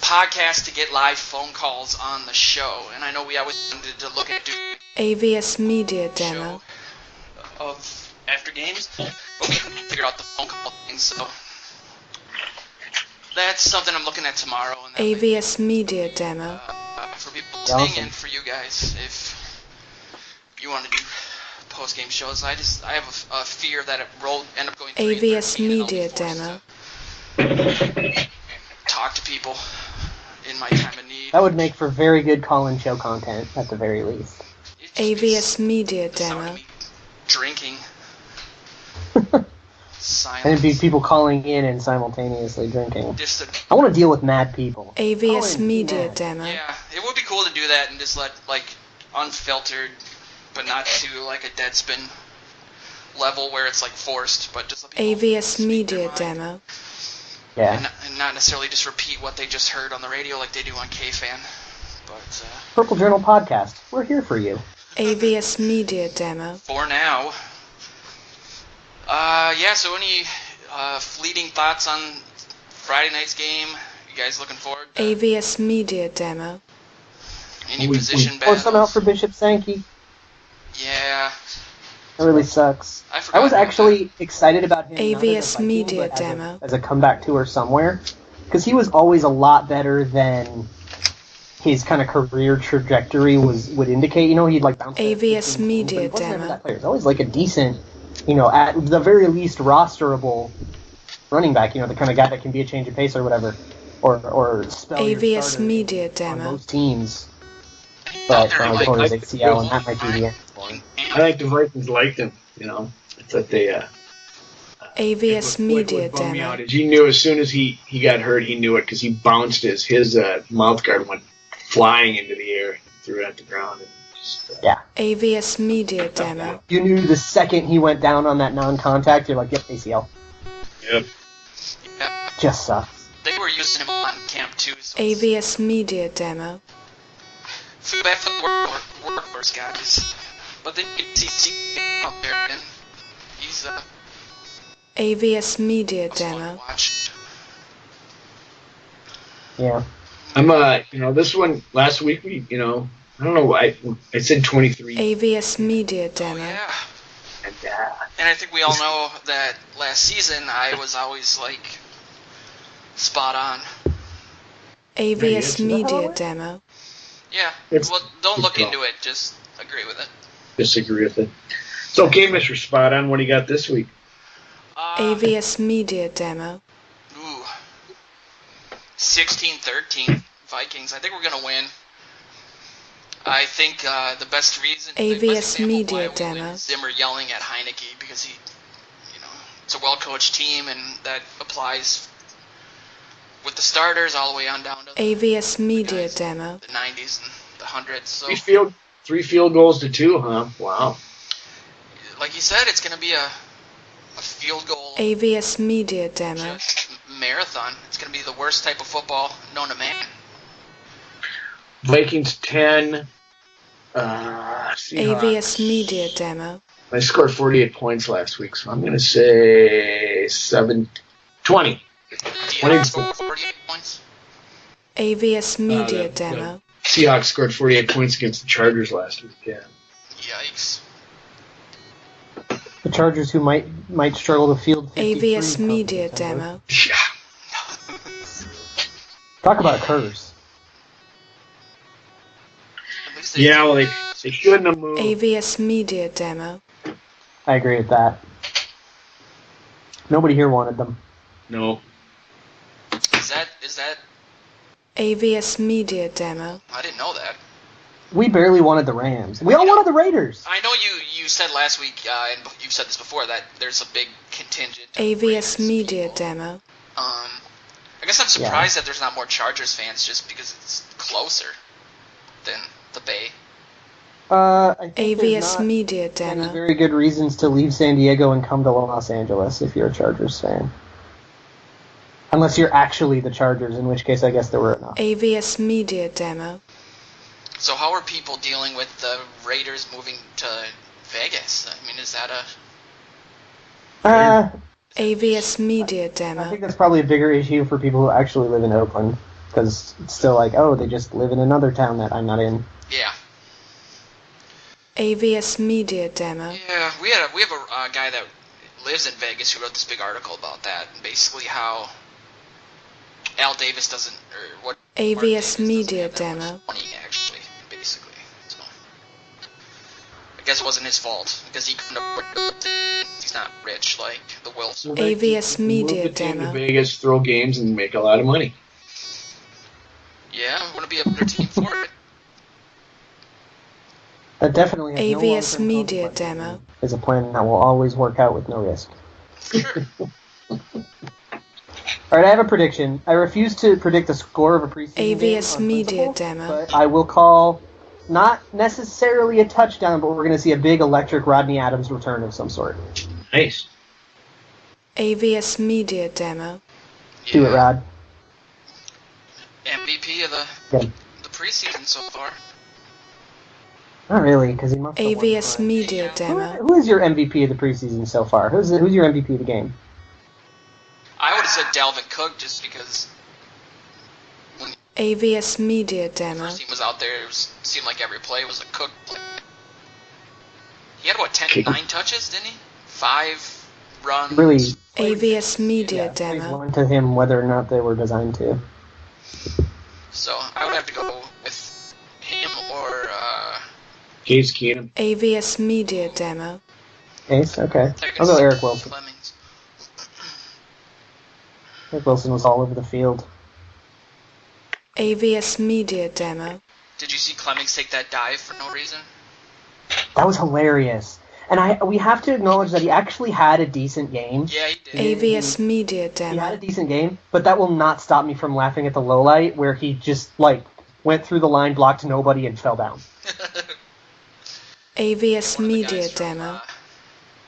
podcasts to get live phone calls on the show, and I know we always wanted to look at doing AVS Media a Demo. show of after games, but we couldn't figure out the phone call thing, so that's something I'm looking at tomorrow. And that might be, AVS Media Demo. for people listening Awesome. and for you guys, if you want to do post-game shows, I have a fear that it will end up going 3 and AVS 13 and I'll be Media forced Demo. to talk to people in my time of need. That would make for very good call-in show content, at the very least. It's AVS Media the sound of Demo. me drinking. silence. And it'd be people calling in and simultaneously drinking. Just I want to deal with mad people. AVS Oh, Media mad. Demo. yeah, it would be cool to do that and just let, like, unfiltered, but not to, like, a Deadspin level where it's, like, forced, but just let people AVS speak their Media mind. Demo. Yeah. And not necessarily just repeat what they just heard on the radio like they do on K-Fan. But, Purple Journal Podcast. We're here for you. AVS Media Demo. for now. Yeah, so any fleeting thoughts on Friday night's game? You guys looking forward to AVS Media Demo. any We- position Or some out battles? for Bishop Sankey. Yeah. That really sucks. I forgot I was about actually excited about him. not as a AVS Viking, Media but Demo. as a comeback tour somewhere. Because he was always a lot better than his kind of career trajectory would indicate. You know, he'd like bounce AVS between teams, but he Media wasn't ever Demo. that player. He's always like a decent, at the very least rosterable running back. The kind of guy that can be a change of pace or whatever, or spell your AVS starter Media on Demo. most teams. Out But there, he like, tore his like- ACL, and that might be the end for him. I think the Vikings liked him. It's that they. AVS Media what bummed me Demo. out is he knew as soon as he got hurt, he knew it because he bounced his mouth guard went flying into the air, threw it at the ground. And just, AVS Media Demo. You knew the second he went down on that non-contact, you're like, yep, ACL. Yep. Yeah, Just sucks. they were using him on camp too. So AVS Media Demo. feel bad for the workhorse guys. But then you see out there and he's AVS Media fun to Demo. watch. Yeah. I'm this one last week we I don't know I said 23 AVS Media Oh Demo. yeah. and And I think we all know that last season I was always like spot on. AVS Yeah, Media Demo. Yeah. It's- Well, don't look it's into it. Just agree with it. disagree with it. It's okay, Mr. Spot on. What do you got this week? AVS Media Demo. Ooh. 16-13 Vikings. I think we're gonna win. I think the best reason, the AVS best example Media why we win Demo. is Zimmer yelling at Heineke because he, it's a well-coached team and that applies with the starters all the way on down to AVS Media guys. Demo. the 90s and the 100s. So, Three field goals to 2, huh? Wow. like you said, it's gonna be a field goal AVS Media Demo. just marathon. It's gonna be the worst type of football known to man. Vikings 10. Seahawks. AVS Media Demo. I scored 48 points last week, so I'm going to say 20. Seahawks scored 48 points. AVS Media the- Demo. Seahawks scored 48 points against the Chargers last week. Yeah. Yikes. The Chargers who might struggle to field 53 AVS Media coverage, Demo. Yeah. Talk about a curse. At least they Yeah, well, they shouldn't have moved. AVS Media Demo. I agree with that. Nobody here wanted them. No. Is that? AVS Media Demo. I didn't know that. We barely wanted the Rams. We all wanted the Raiders. I know you said last week, and you've said this before, that there's a big contingent. of AVS Raiders Media people. Demo. I guess I'm surprised that there's not more Chargers fans, just because it's closer than the Bay. I think there's AVS not Media any Demo. very good reasons to leave San Diego and come to Los Angeles if you're a Chargers fan. Unless you're actually the Chargers, in which case I guess there were enough. AVS Media Demo. So how are people dealing with the Raiders moving to Vegas? I mean, is that a... AVS Media I Demo. think that's probably a bigger issue for people who actually live in Oakland. Because it's still like, oh, they just live in another town that I'm not in. Yeah. AVS Media Demo. Yeah, we have a guy that lives in Vegas who wrote this big article about that, and basically how Al Davis doesn't, or what AVS Mark Davis Media doesn't have that Demo. much money, actually, basically. So I guess it wasn't his fault because he couldn't afford it. He's not rich like the Wills. AVS Media Move the team to Demo. Vegas, throw games, and make a lot of money. Yeah, I want to be a better team for it. That definitely has no AVS long-term Media consequences. Demo. Is a plan that will always work out with no risk. Sure. All right, I have a prediction. I refuse to predict the score of a preseason game AVS on Media principle, Demo. but I will call not necessarily a touchdown, but we're going to see a big electric Rodney Adams return of some sort. Nice. AVS Media Demo. Do it, Rod. MVP of Yeah. the preseason so far. Not really, because he must have won AVS for it. Media Yeah. Demo. Who is your MVP of the preseason so far? Who's your MVP of the game? I would have said Dalvin Cook just because when AVS Media the Demo. first team was out there, it seemed like every play was a Cook play. He had, what, 9 touches, didn't he? 5 runs. Really, AVS Media plays Demo. went to him whether or not they were designed to. So I would have to go with him or Case Keenum. AVS Media Demo. Ace, okay. I'll go Eric Wilson. Clemmings. Eric Wilson was all over the field. AVS Media Demo. Did you see Clemmings take that dive for no reason? That was hilarious. And we have to acknowledge that he actually had a decent game. Yeah, he did. AVS Media He had a Demo. decent game, but that will not stop me from laughing at the low light where he just, went through the line, blocked nobody, and fell down. AVS One of the Media guys from, Demo.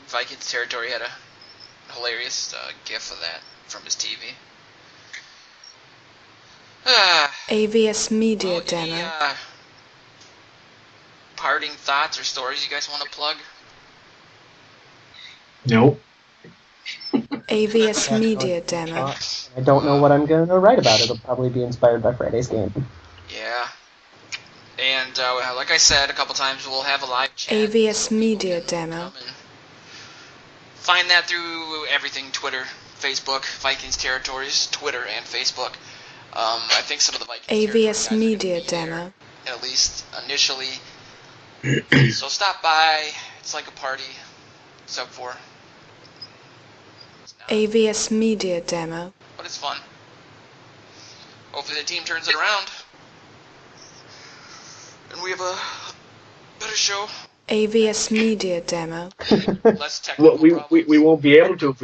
Vikings territory had a hilarious gif of that from his TV. AVS Media Any Demo. parting thoughts or stories you guys want to plug? Nope. AVS Media Demo. I don't know what I'm going to write about. It'll probably be inspired by Friday's game. Yeah. And like I said a couple times, we'll have a live chat. AVS so Media people can Demo. come and find that through everything: Twitter, Facebook, Vikings territories, Twitter and Facebook. I think some of the Vikings territory guys AVS are gonna Media be there, Demo. at least initially. So stop by. It's like a party, except for it's not, AVS Media Demo. but it's fun. Hopefully the team turns it around, and we have a better show. AVS Media Demo. Less technical Well, we problems. won't be able to if we